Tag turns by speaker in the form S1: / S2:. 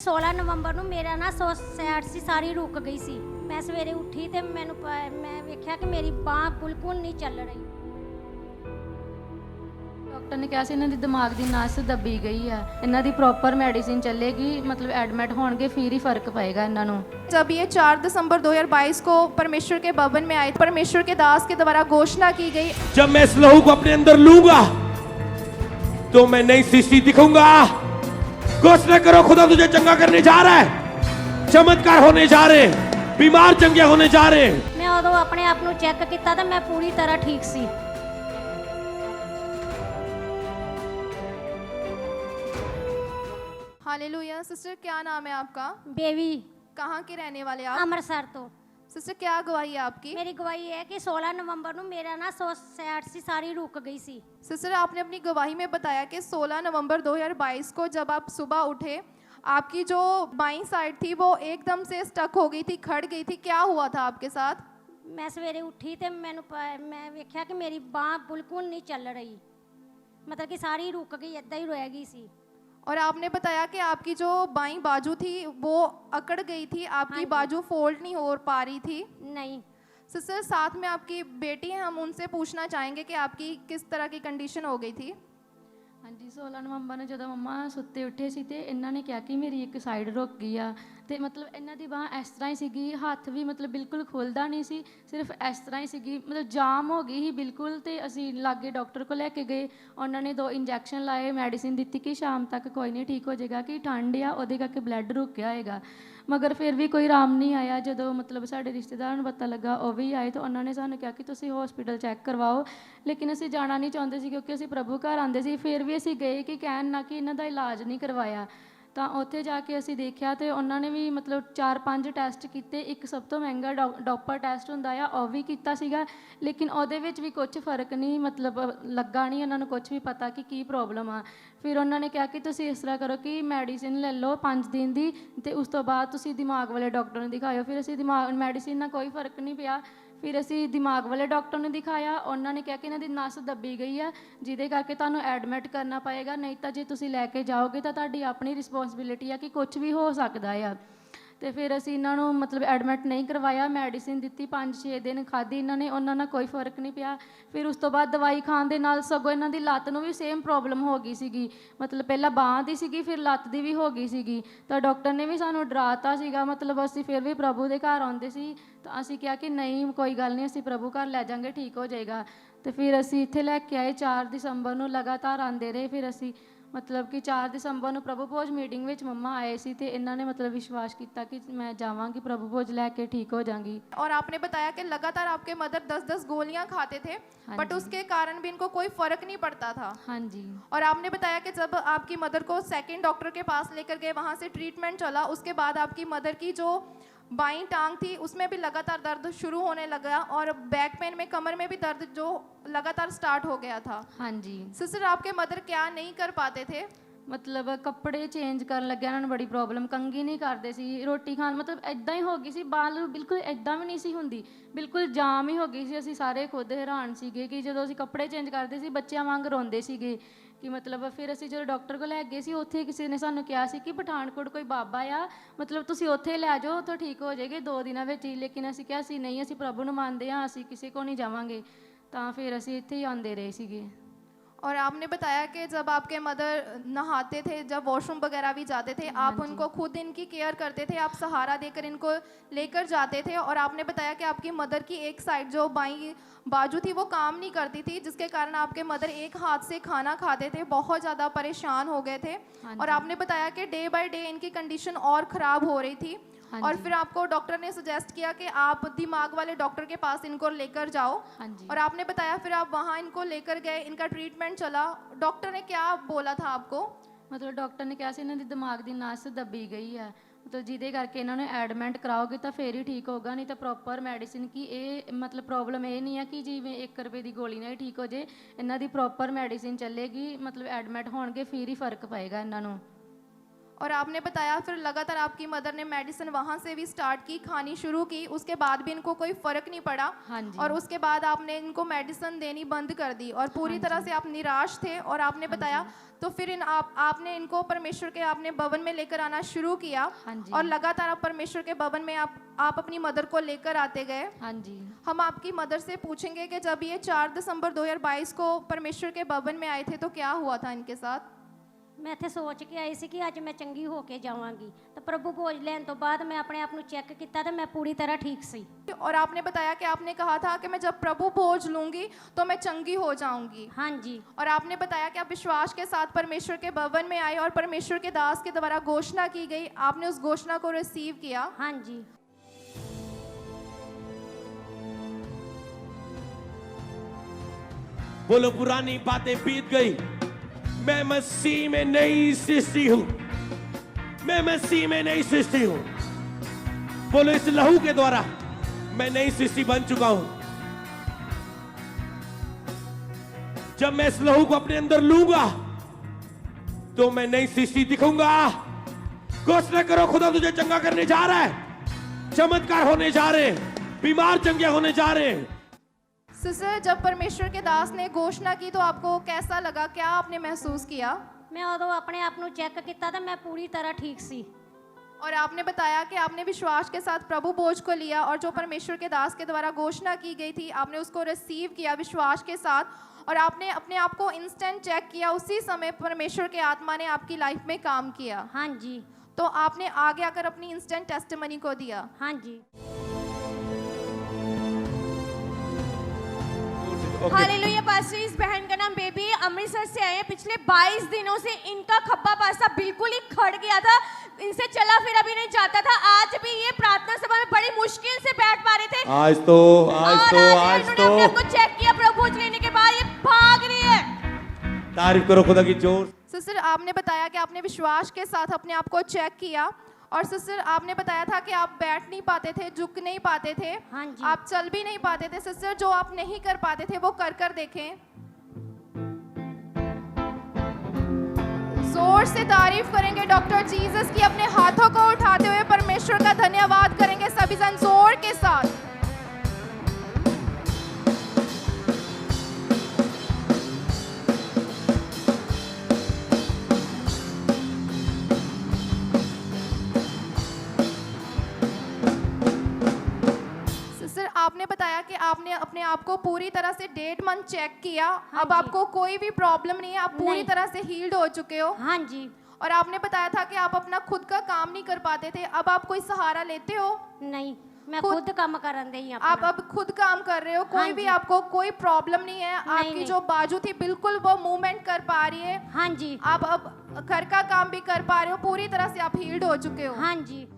S1: 16 ਨਵੰਬਰ ਨੂੰ ਮੇਰਾ ਨਾ ਸੈਟ ਸੀ ਸਾਰੀ ਰੁਕ ਗਈ ਸੀ। ਮੈਂ ਸਵੇਰੇ ਉੱਠੀ ਤੇ ਮੈਂ ਵੇਖਿਆ ਕਿ ਮੇਰੀ ਬਾਂਹ ਬਿਲਕੁਲ ਨਹੀਂ ਚੱਲ ਰਹੀ।
S2: ਡਾਕਟਰ ਨੇ ਕਿਹਾ ਸੀ ਇਹਨਾਂ ਦੀ ਦਿਮਾਗ ਦੀ ਨਸ ਦੱਬੀ ਗਈ ਆ, ਇਹਨਾਂ ਦੀ ਪ੍ਰੋਪਰ ਮੈਡੀਸਿਨ ਚੱਲੇਗੀ, मतलब एडमिट होंगे फिर ही फर्क पड़ेगा ਇਹਨਾਂ ਨੂੰ।
S3: जब ये 4 दिसंबर 2022 को परमेश्वर के भवन में आए, परमेश्वर के दास के द्वारा घोषणा की गई,
S4: जब मैं इस लहू को अपने अंदर लूंगा तो मैं नई सृष्टि दिखूंगा। घोषणा करो, खुदा तुझे चंगा करने जा रहा है, चमत्कार होने जा रहे हैं, बीमार चंगे होने जा रहे हैं।
S1: ਮੈਂ ਉਦੋਂ ਆਪਣੇ ਆਪ ਨੂੰ ਚੈੱਕ ਕੀਤਾ ਤਾਂ ਮੈਂ ਪੂਰੀ ਤਰ੍ਹਾਂ ਠੀਕ ਸੀ।
S3: हालेलुया। सिस्टर क्या नाम है आपका?
S1: ਬੇਬੀ
S3: कहाँ के रहने वाले आप?
S1: ਅੰਮ੍ਰਿਤਸਰ ਤੋਂ।
S3: सिस्टर क्या गवाही है आपकी?
S1: ਮੇਰੀ ਗਵਾਹੀ ਹੈ ਕਿ 16 ਨਵੰਬਰ ਨੂੰ ਮੇਰਾ ਨਾ ਸੈਟ ਸੀ सारी रुक गई सी।
S3: सिस्टर आपने अपनी गवाही में बताया कि 16 नवंबर 2022 को जब आप सुबह उठे, आपकी जो बाईं साइड थी वो एकदम से स्टक हो गई थी, खड़ गई थी। क्या हुआ था आपके साथ?
S1: ਮੈਂ ਸਵੇਰੇ ਉੱਠੀ ਤੇ ਮੈਂ ਵੇਖਿਆ ਕਿ ਮੇਰੀ ਬਾਂਹ ਬਿਲਕੁਲ ਨਹੀਂ ਚੱਲ ਰਹੀ, मतलब कि सारी रुक गई, इतना ही रह गई सी।
S3: और आपने बताया कि आपकी जो बाईं बाजू थी वो अकड़ गई थी, आपकी बाजू फोल्ड नहीं हो पा रही थी।
S1: नहीं।
S3: सिस्टर साथ में आपकी बेटी है, हम उनसे पूछना चाहेंगे कि आपकी किस तरह की कंडीशन हो गई थी?
S2: ਹਾਂਜੀ 16 ਨਵੰਬਰ ਨੂੰ ਜਦੋਂ ਮੰਮਾ ਸੁੱਤੇ ਉੱਠੇ ਸੀ ਤੇ ਇਹਨਾਂ ਨੇ ਕਿਹਾ ਕਿ ਮੇਰੀ ਇੱਕ ਸਾਈਡ ਰੁਕ ਗਈ ਆ ਤੇ ਮਤਲਬ ਇਹਨਾਂ ਦੀ ਬਾਂਹ ਇਸ ਤਰ੍ਹਾਂ ਹੀ ਸੀਗੀ, ਹੱਥ ਵੀ ਮਤਲਬ ਬਿਲਕੁਲ ਖੁੱਲਦਾ ਨਹੀਂ ਸੀ, ਸਿਰਫ ਇਸ ਤਰ੍ਹਾਂ ਹੀ ਸੀਗੀ, ਮਤਲਬ ਜਾਮ ਹੋ ਗਈ ਸੀ ਬਿਲਕੁਲ। ਤੇ ਅਸੀਂ ਲਾਗੇ ਡਾਕਟਰ ਕੋਲ ਲੈ ਕੇ ਗਏ, ਉਹਨਾਂ ਨੇ 2 ਇੰਜੈਕਸ਼ਨ ਲਾਏ, ਮੈਡੀਸਿਨ ਦਿੱਤੀ ਕਿ ਸ਼ਾਮ ਤੱਕ ਕੋਈ ਨਹੀਂ ਠੀਕ ਹੋ ਜਾਏਗਾ, ਕਿ ਠੰਡ ਆ ਉਹਦੇ ਕਰਕੇ ਬਲੱਡ ਰੁਕਿਆ ਹੋਏਗਾ, ਮਗਰ ਫਿਰ ਵੀ ਕੋਈ ਆਰਾਮ ਨਹੀਂ ਆਇਆ। ਜਦੋਂ ਮਤਲਬ ਸਾਡੇ ਰਿਸ਼ਤੇਦਾਰਾਂ ਨੂੰ ਪਤਾ ਲੱਗਾ ਉਹ ਵੀ ਆਏ ਤਾਂ ਉਹਨਾਂ ਨੇ ਸਾਨੂੰ ਕਿਹਾ ਕਿ ਤੁਸੀਂ ਹਸਪੀਟਲ ਚੈੱਕ ਕਰਵਾਓ, ਲੇਕਿਨ ਅਸੀਂ ਜਾਣਾ ਨਹੀਂ ਚਾਹੁੰਦੇ ਸੀ ਕਿਉਂਕਿ ਅਸੀਂ ਪ੍ਰਭੂ ਘਰ ਆਉਂਦੇ ਸੀ। ਫਿਰ ਵੀ ਅਸੀਂ ਗਏ ਕਿ ਕਹਿਣ ਨਾ ਕਿ ਇਹਨਾਂ ਦਾ ਇਲਾਜ ਨਹੀਂ ਕਰਵਾਇਆ, ਤਾਂ ਉੱਥੇ ਜਾ ਕੇ ਅਸੀਂ ਦੇਖਿਆ ਤੇ ਉਹਨਾਂ ਨੇ ਵੀ ਮਤਲਬ 4-5 ਟੈਸਟ ਕੀਤੇ। ਇੱਕ ਸਭ ਤੋਂ ਮਹਿੰਗਾ ਡੋਪਰ ਟੈਸਟ ਹੁੰਦਾ ਆ, ਉਹ ਵੀ ਕੀਤਾ ਸੀਗਾ, ਲੇਕਿਨ ਉਹਦੇ ਵਿੱਚ ਵੀ ਕੁਝ ਫਰਕ ਨਹੀਂ ਮਤਲਬ ਲੱਗਾ ਨਹੀਂ, ਉਹਨਾਂ ਨੂੰ ਕੁਝ ਵੀ ਪਤਾ ਕਿ ਕੀ ਪ੍ਰੋਬਲਮ ਆ। ਫਿਰ ਉਹਨਾਂ ਨੇ ਕਿਹਾ ਕਿ ਤੁਸੀਂ ਇਸ ਤਰ੍ਹਾਂ ਕਰੋ ਕਿ ਮੈਡੀਸਿਨ ਲੈ ਲਓ 5 ਦਿਨ ਦੀ ਅਤੇ ਉਸ ਤੋਂ ਬਾਅਦ ਤੁਸੀਂ ਦਿਮਾਗ ਵਾਲੇ ਡਾਕਟਰ ਨੂੰ ਦਿਖਾਇਓ। ਫਿਰ ਅਸੀਂ ਮੈਡੀਸਿਨ ਨਾਲ ਕੋਈ ਫਰਕ ਨਹੀਂ ਪਿਆ, ਫਿਰ ਅਸੀਂ ਦਿਮਾਗ ਵਾਲੇ ਡਾਕਟਰ ਨੂੰ ਦਿਖਾਇਆ, ਉਹਨਾਂ ਨੇ ਕਿਹਾ ਕਿ ਇਹਨਾਂ ਦੀ ਨਸ ਦੱਬੀ ਗਈ ਆ, ਜਿਹਦੇ ਕਰਕੇ ਤੁਹਾਨੂੰ ਐਡਮਿਟ ਕਰਨਾ ਪਏਗਾ, ਨਹੀਂ ਤਾਂ ਜੇ ਤੁਸੀਂ ਲੈ ਕੇ ਜਾਓਗੇ ਤਾਂ ਤੁਹਾਡੀ ਆਪਣੀ ਰਿਸਪੌਂਸਿਬਿਲਿਟੀ ਆ ਕਿ ਕੁਝ ਵੀ ਹੋ ਸਕਦਾ ਆ। ਤੇ ਫਿਰ ਅਸੀਂ ਇਹਨਾਂ ਨੂੰ ਮਤਲਬ ਐਡਮਿਟ ਨਹੀਂ ਕਰਵਾਇਆ, ਮੈਡੀਸਿਨ ਦਿੱਤੀ, 5-6 ਦਿਨ ਖਾਧੀ ਇਹਨਾਂ ਨੇ, ਉਹਨਾਂ ਨਾਲ ਕੋਈ ਫਰਕ ਨਹੀਂ ਪਿਆ। ਫਿਰ ਉਸ ਤੋਂ ਬਾਅਦ ਦਵਾਈ ਖਾਣ ਦੇ ਨਾਲ ਸਗੋਂ ਇਹਨਾਂ ਦੀ ਲੱਤ ਨੂੰ ਵੀ ਸੇਮ ਪ੍ਰੋਬਲਮ ਹੋ ਗਈ ਸੀਗੀ, ਮਤਲਬ ਪਹਿਲਾਂ ਬਾਂਹ ਦੀ ਸੀਗੀ ਫਿਰ ਲੱਤ ਦੀ ਵੀ ਹੋ ਗਈ ਸੀਗੀ। ਤਾਂ ਡਾਕਟਰ ਨੇ ਵੀ ਸਾਨੂੰ ਡਰਾਤਾ ਸੀਗਾ, ਮਤਲਬ ਅਸੀਂ ਫਿਰ ਵੀ ਪ੍ਰਭੂ ਦੇ ਘਰ ਆਉਂਦੇ ਸੀ ਤਾਂ ਅਸੀਂ ਕਿਹਾ ਕਿ ਨਹੀਂ ਕੋਈ ਗੱਲ ਨਹੀਂ, ਅਸੀਂ ਪ੍ਰਭੂ ਘਰ ਲੈ ਜਾਵਾਂਗੇ, ਠੀਕ ਹੋ ਜਾਏਗਾ। ਤੇ ਫਿਰ ਅਸੀਂ ਇੱਥੇ ਲੈ ਕੇ ਆਏ 4 ਦਸੰਬਰ ਨੂੰ, ਲਗਾਤਾਰ ਆਉਂਦੇ ਰਹੇ। ਫਿਰ ਅਸੀਂ मतलब कि 4 ਦਸੰਬਰ ਨੂੰ ਪ੍ਰਭੂ ਭੋਜ ਮੀਟਿੰਗ ਵਿੱਚ ਮੰਮਾ ਆਏ ਸੀ ਤੇ ਇਹਨਾਂ ਨੇ मतलब विश्वास किया कि मैं जावांगी प्रभु भोज लेके ठीक हो जाऊंगी।
S3: और आपने बताया कि लगातार आपके मदर 10-10 गोलियां खाते थे, बट उसके कारण भी इनको कोई फर्क नहीं पड़ता था।
S2: हाँ जी।
S3: और आपने बताया कि जब आपकी मदर को सेकंड डॉक्टर के पास लेकर गए, वहाँ से ट्रीटमेंट चला, उसके बाद आपकी मदर की जो बाईं टांग थी उसमें भी लगातार दर्द शुरू होने लगा और बैक पेन में, कमर में भी दर्द जो लगातार स्टार्ट हो गया था।
S2: हाँ जी।
S3: सिस्टर आपके मदर क्या नहीं कर पाते थे?
S2: मतलब ਕੱਪੜੇ ਚੇਂਜ ਕਰਨ ਲੱਗਿਆ ਇਹਨਾਂ ਨੂੰ ਬੜੀ ਪ੍ਰੋਬਲਮ, ਕੰਘੀ ਨਹੀਂ ਕਰਦੇ ਸੀ, ਰੋਟੀ ਖਾਣ ਮਤਲਬ ਇੱਦਾਂ ਹੀ ਹੋ ਗਈ ਸੀ, ਬਾਲ ਬਿਲਕੁਲ ਇੱਦਾਂ ਵੀ ਨਹੀਂ ਸੀ ਹੁੰਦੀ, ਬਿਲਕੁਲ ਜਾਮ ਹੀ ਹੋ ਗਈ ਸੀ। ਅਸੀਂ ਸਾਰੇ ਖੁਦ ਹੈਰਾਨ ਸੀਗੇ ਕਿ ਜਦੋਂ ਅਸੀਂ ਕੱਪੜੇ ਚੇਂਜ ਕਰਦੇ ਸੀ ਬੱਚਿਆਂ ਵਾਂਗ ਰੋਂਦੇ ਸੀਗੇ ਕਿ ਮਤਲਬ। ਫਿਰ ਅਸੀਂ ਜਦੋਂ ਡਾਕਟਰ ਕੋਲ ਲੈ ਗਏ ਸੀ, ਉੱਥੇ ਕਿਸੇ ਨੇ ਸਾਨੂੰ ਕਿਹਾ ਸੀ ਕਿ ਪਠਾਨਕੋਟ ਕੋਈ ਬਾਬਾ ਆ, ਮਤਲਬ ਤੁਸੀਂ ਉੱਥੇ ਲੈ ਜਾਓ, ਉੱਥੋਂ ਠੀਕ ਹੋ ਜਾਏਗੇ 2 ਦਿਨਾਂ ਵਿੱਚ ਹੀ। ਲੇਕਿਨ ਅਸੀਂ ਕਿਹਾ ਸੀ ਨਹੀਂ, ਅਸੀਂ ਪ੍ਰਭੂ ਨੂੰ ਮੰਨਦੇ ਹਾਂ, ਅਸੀਂ ਕਿਸੇ ਕੋਲ ਨਹੀਂ ਜਾਵਾਂਗੇ। ਤਾਂ ਫਿਰ ਅਸੀਂ ਇੱਥੇ ਹੀ ਆਉਂਦੇ ਰਹੇ ਸੀਗੇ।
S3: और आपने बताया कि जब आपके मदर नहाते थे, जब वॉशरूम वगैरह भी जाते थे, आप उनको खुद इनकी केयर करते थे, आप सहारा देकर इनको लेकर जाते थे। और आपने बताया कि आपकी मदर की एक साइड जो बाईं बाजू थी वो काम नहीं करती थी, जिसके कारण आपके मदर एक हाथ से खाना खाते थे, बहुत ज़्यादा परेशान हो गए थे। और आपने बताया कि डे बाय डे इनकी कंडीशन और ख़राब हो रही थी। और फिर आपको डॉक्टर ने सजेस्ट किया कि आप दिमाग वाले डॉक्टर के पास इनको लेकर जाओ। और आपने बताया फिर आप वहाँ इनको लेकर गए, इनका ट्रीटमेंट चला। डॉक्टर ने क्या बोला था आपको?
S2: मतलब डॉक्टर ने कहा ਇਹਨਾਂ ਦੀ ਦਿਮਾਗ ਦੀ ਨਸ ਦੱਬੀ ਗਈ ਹੈ, ਮਤਲਬ ਜਿਹਦੇ ਕਰਕੇ ਇਹਨਾਂ ਨੂੰ ਐਡਮਿਟ ਕਰਾਓਗੇ ਤਾਂ ਫੇਰ ਹੀ ਠੀਕ ਹੋਗਾ, ਨਹੀਂ ਤਾਂ ਪ੍ਰੋਪਰ ਮੈਡੀਸਿਨ ਕੀ ਇਹ ਮਤਲਬ ਪ੍ਰੋਬਲਮ ਇਹ ਨਹੀਂ ਹੈ ਕਿ ਜਿਵੇਂ 1 ਰੁਪਏ ਦੀ ਗੋਲੀ ਨਾਲ ਹੀ ਠੀਕ ਹੋ ਜੇ, ਇਹਨਾਂ ਦੀ ਪ੍ਰੋਪਰ ਮੈਡੀਸਿਨ ਚੱਲੇਗੀ, ਮਤਲਬ ਐਡਮਿਟ ਹੋਣਗੇ ਫਿਰ ਹੀ ਫਰਕ ਪਏਗਾ ਇਹਨਾਂ ਨੂੰ।
S3: और आपने बताया फिर लगातार आपकी मदर ने मेडिसिन वहाँ से भी स्टार्ट की, खानी शुरू की, उसके बाद भी इनको कोई फ़र्क नहीं पड़ा।
S2: हाँ जी।
S3: और उसके बाद आपने इनको मेडिसिन देनी बंद कर दी और पूरी तरह से आप निराश थे। और आपने बताया तो फिर आपने इनको परमेश्वर के आपने भवन में लेकर आना शुरू किया।
S2: हाँ जी।
S3: और लगातार आप परमेश्वर के भवन में आप अपनी मदर को लेकर आते गए।
S2: हाँ जी।
S3: हम आपकी मदर से पूछेंगे कि जब ये 4 दिसंबर 2022 को परमेश्वर के भवन में आए थे तो क्या हुआ था इनके साथ?
S1: ਮੈਂ ਇੱਥੇ ਸੋਚ ਕੇ ਆਈ ਸੀ ਕਿ ਅੱਜ ਮੈਂ ਚੰਗੀ ਹੋ ਕੇ ਜਾਵਾਂਗੀ ਤਾਂ ਪ੍ਰਭੂ ਭੋਜ ਲੈਣ ਤੋਂ ਬਾਅਦ ਮੈਂ ਆਪਣੇ ਆਪ ਨੂੰ ਚੈੱਕ ਕੀਤਾ ਤਾਂ ਮੈਂ ਪੂਰੀ ਤਰ੍ਹਾਂ ਠੀਕ ਸੀ।
S3: और आपने बताया कि आपने कहा था कि मैं जब प्रभु भोज लूंगी तो मैं चंगी हो जाऊंगी।
S1: हाँ जी।
S3: और आपने बताया कि आप विश्वास के साथ परमेश्वर के भवन में आए और परमेश्वर के दास के द्वारा घोषणा की गई, आपने उस घोषणा को रिसीव किया।
S1: हाँ जी।
S4: बोलो पुरानी बातें बीत गई, मैं मसीह में नई सृष्टि हूं, मैं मसीह में नई सृष्टि हूं। बोलो इस लहू के द्वारा मैं नई सृष्टि बन चुका हूं। जब मैं इस लहू को अपने अंदर लूंगा तो मैं नई सृष्टि दिखूंगा। घोषणा करो खुदा तुझे चंगा करने जा रहा है, चमत्कार होने जा रहे हैं, बीमार चंगे होने जा रहे हैं।
S3: सिस्टर, जब परमेश्वर के दास ने घोषणा की तो आपको कैसा लगा, क्या आपने महसूस किया?
S1: मैं उदों अपने आप ਨੂੰ ਚੈੱਕ ਕੀਤਾ ਤਾਂ ਮੈਂ ਪੂਰੀ ਤਰ੍ਹਾਂ ਠੀਕ ਸੀ।
S3: और आपने बताया कि आपने विश्वास के साथ प्रभु भोज को लिया और जो परमेश्वर के दास के द्वारा घोषणा की गई थी आपने उसको रिसीव किया विश्वास के साथ। और आपने अपने आप को इंस्टेंट चेक किया, उसी समय परमेश्वर के आत्मा ने आपकी लाइफ में काम किया।
S1: हाँ जी।
S3: तो आपने आगे आकर अपनी इंस्टेंट टेस्टिमनी को दिया।
S1: हाँ जी।
S5: हालेलुया। पास्टर, इस बहन का नाम बेबी है, अमृतसर से आए हैं। पिछले 22 दिनों से इनका खब्बा पासा बिल्कुल ही खड़ गया था, इनसे चला फिरा भी नहीं जाता था। आज भी ये प्रार्थना सभा में बड़ी मुश्किल से बैठ पा रहे थे।
S4: आज तो
S5: अपने आप को चेक किया, प्रभु लेने के बाद ये भाग रही है।
S4: तारीफ करो खुदा की जोर।
S3: सिस्टर, आपने बताया कि आपने विश्वास के साथ अपने आप को चेक किया। और सिस्टर, आपने बताया था कि आप बैठ नहीं पाते थे, झुक नहीं पाते थे।
S1: हाँ जी।
S3: आप चल भी नहीं पाते थे। सिस्टर, जो आप नहीं कर पाते थे वो कर देखें। जोर से तारीफ करेंगे डॉक्टर जीसस की, अपने हाथों को उठाते हुए परमेश्वर का धन्यवाद करेंगे सभी जन जोर के साथ। आपने बताया कि आपने अपने आप को पूरी तरह से 1.5 मंथ चेक किया।
S1: हाँ
S3: अब
S1: जी।
S3: आपको कोई भी प्रॉब्लम नहीं है, आप पूरी
S1: नहीं।
S3: तरह से हील्ड हो चुके हो।
S1: हाँ जी।
S3: और आपने बताया था कि आप अपना खुद का काम नहीं कर पाते थे, अब आप कोई सहारा लेते हो?
S1: नहीं, मैं
S3: खुद-
S1: खुद काम करन दई
S3: आप
S1: अपना।
S3: अब खुद काम कर रहे हो, कोई
S1: हाँ
S3: भी
S1: जी।
S3: आपको कोई प्रॉब्लम नहीं है। आपकी
S1: नहीं।
S3: जो बाजू थी बिल्कुल वो मूवमेंट कर पा रही है।
S1: हाँ जी।
S3: आप अब घर का काम भी कर पा रहे हो, पूरी तरह से आप हील्ड हो चुके हो।
S1: हाँ जी।